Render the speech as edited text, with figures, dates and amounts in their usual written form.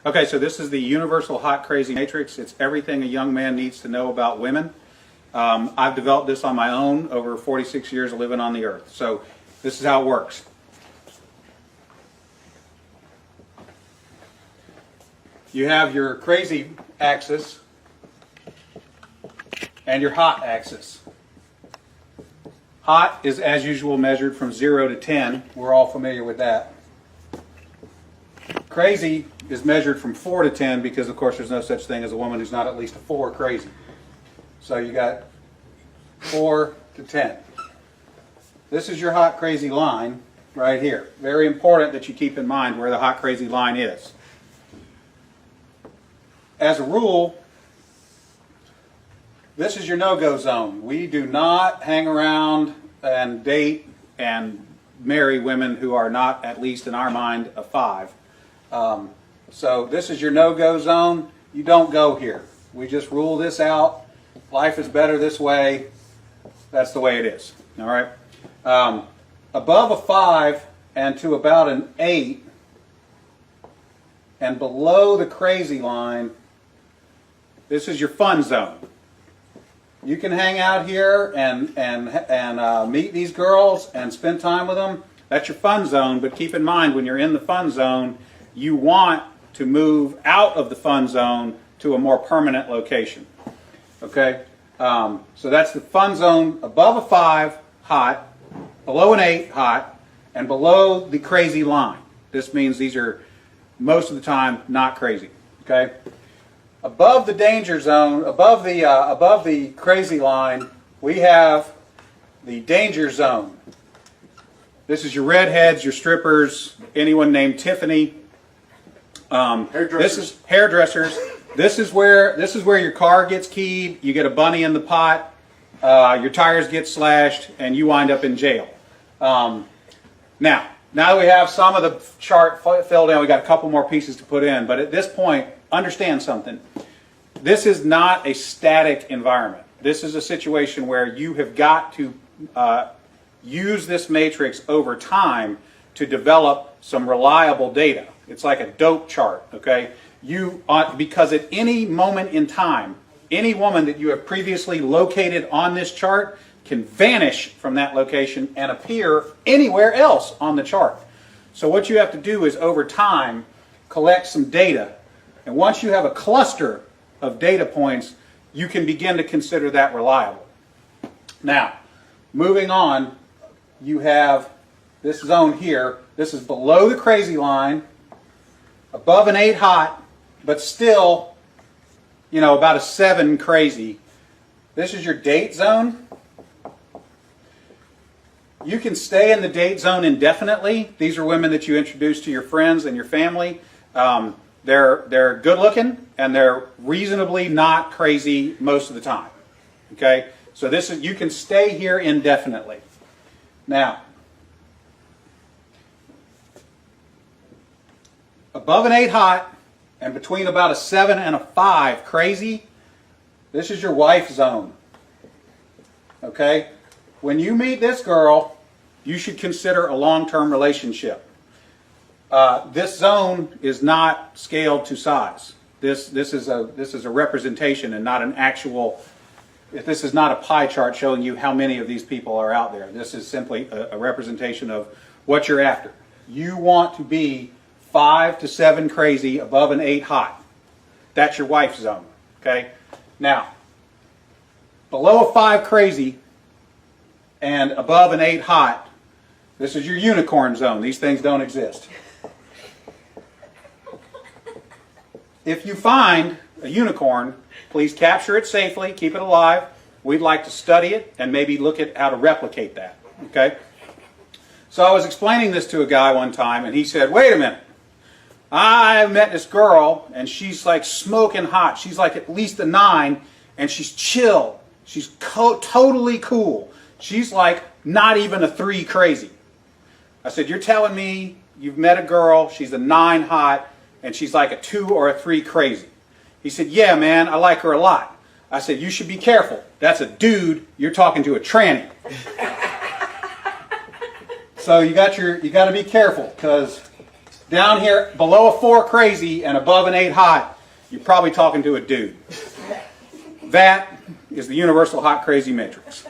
Okay, so this is the Universal Hot Crazy Matrix. It's everything a young man needs to know about women. I've developed this on my own over 46 years of living on the earth. So this is how it works. You have your crazy axis and your hot axis. Hot is, as usual, measured from 0 to 10. We're all familiar with that. Crazy is measured from 4 to 10 because, of course, there's no such thing as a woman who's not at least a 4 crazy. So you got 4 to 10. This is your hot crazy line right here. Very important that you keep in mind where the hot crazy line is. As a rule, this is your no-go zone. We do not hang around and date and marry women who are not, at least in our mind, a 5. So this is your no-go zone. You don't go here. We just rule this out. Life is better this way. That's the way it is. All right. Above a 5 and to about an 8 and below the crazy line, this is your fun zone. You can hang out here and meet these girls and spend time with them. That's your fun zone, but keep in mind when you're in the fun zone, you want to move out of the fun zone to a more permanent location. Okay? So that's the fun zone above a 5, hot, below an 8, hot, and below the crazy line. This means these are most of the time not crazy. Okay? Above the danger zone, above the crazy line, we have the danger zone. This is your redheads, your strippers, anyone named Tiffany. This is hairdressers. This is where your car gets keyed. You get a bunny in the pot. Your tires get slashed, and you wind up in jail. Now that we have some of the chart filled in, we got a couple more pieces to put in. But at this point, understand something. This is not a static environment. This is a situation where you have got to use this matrix over time to develop some reliable data. It's like a dope chart, okay? Because at any moment in time, any woman that you have previously located on this chart can vanish from that location and appear anywhere else on the chart. So what you have to do is over time collect some data. And once you have a cluster of data points, you can begin to consider that reliable. Now, moving on, you have this zone here. This is below the crazy line, above an 8 hot, but still, about a 7 crazy. This is your date zone. You can stay in the date zone indefinitely. These are women that you introduce to your friends and your family. They're good looking and they're reasonably not crazy most of the time. Okay? So you can stay here indefinitely. Now, above an 8 hot and between about a 7 and a 5 crazy, this is your wife zone. Okay? When you meet this girl, you should consider a long-term relationship. This zone is not scaled to size. This is a representation and not an actual. This is not a pie chart showing you how many of these people are out there. This is simply a representation of what you're after. You want to be 5 to 7 crazy above an 8 hot. That's your wife zone. Okay? Now, below a 5 crazy and above an 8 hot, this is your unicorn zone. These things don't exist. If you find a unicorn, please capture it safely, keep it alive. We'd like to study it and maybe look at how to replicate that. Okay? So I was explaining this to a guy one time and he said, wait a minute. I met this girl and she's like smoking hot. She's like at least a 9 and she's chill. She's totally cool. She's like not even a 3 crazy. I said, you're telling me you've met a girl, she's a 9 hot, and she's like a 2 or a 3 crazy. He said, yeah, man, I like her a lot. I said, you should be careful. That's a dude. You're talking to a tranny. So you got to be careful because down here below a 4 crazy and above an 8 hot, you're probably talking to a dude. That is the universal hot crazy matrix.